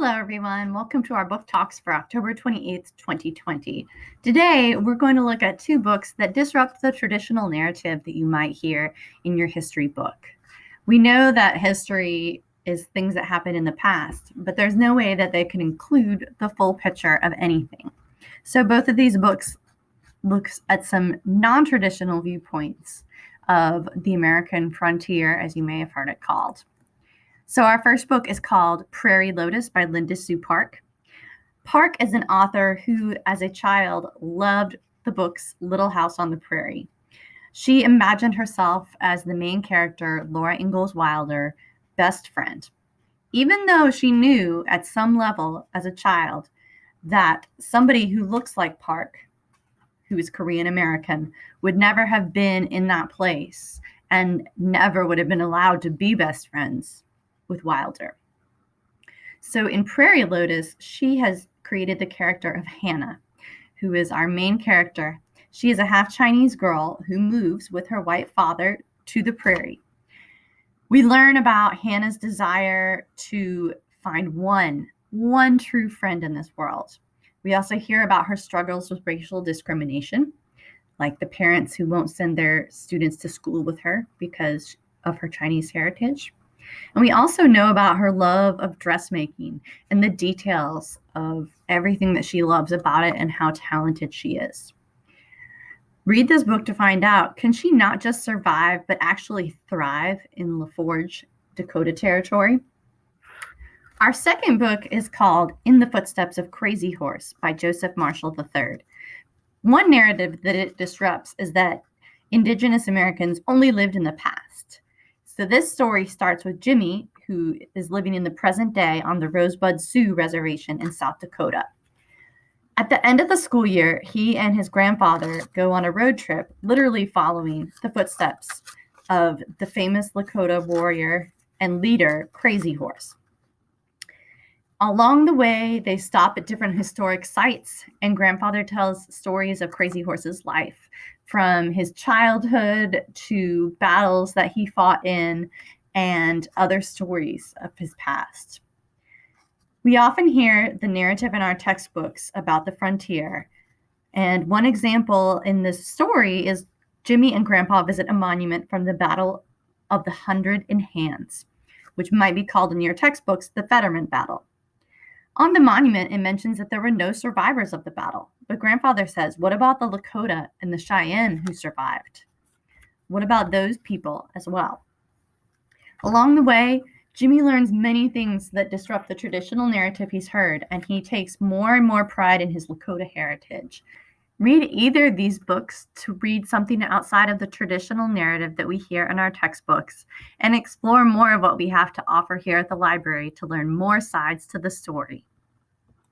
Hello, everyone. Welcome to our book talks for October 28th, 2020. Today, we're going to look at two books that disrupt the traditional narrative that you might hear in your history book. We know that history is things that happened in the past, but there's no way that they can include the full picture of anything. So both of these books looks at some non-traditional viewpoints of the American frontier, as you may have heard it called. So our first book is called Prairie, Lotus by Linda Sue Park. Park is an author who, as a child, loved the books Little House on the Prairie. She imagined herself as the main character, Laura Ingalls Wilder, best friend, even though she knew at some level as a child that somebody who looks like Park, who is Korean American, would never have been in that place and never would have been allowed to be best friends with Wilder. So in Prairie Lotus, she has created the character of Hannah, who is our main character. She is a half Chinese girl who moves with her white father to the prairie. We learn about Hannah's desire to find one true friend in this world. We also hear about her struggles with racial discrimination, like the parents who won't send their students to school with her because of her Chinese heritage. And we also know about her love of dressmaking and the details of everything that she loves about it and how talented she is. Read this book to find out, can she not just survive, but actually thrive in LaForge, Dakota Territory? Our second book is called In the Footsteps of Crazy Horse by Joseph Marshall III. One narrative that it disrupts is that Indigenous Americans only lived in the past. So this story starts with Jimmy, who is living in the present day on the Rosebud Sioux Reservation in South Dakota. At the end of the school year, he and his grandfather go on a road trip, literally following the footsteps of the famous Lakota warrior and leader, Crazy Horse. Along the way, they stop at different historic sites, and grandfather tells stories of Crazy Horse's life, from his childhood to battles that he fought in and other stories of his past. We often hear the narrative in our textbooks about the frontier. And one example in this story is Jimmy and Grandpa visit a monument from the Battle of the 100 in Hands, which might be called in your textbooks the Fetterman Battle. On the monument, it mentions that there were no survivors of the battle. But grandfather says, what about the Lakota and the Cheyenne who survived? What about those people as well? Along the way, Jimmy learns many things that disrupt the traditional narrative he's heard, and he takes more and more pride in his Lakota heritage. Read either of these books to read something outside of the traditional narrative that we hear in our textbooks and explore more of what we have to offer here at the library to learn more sides to the story.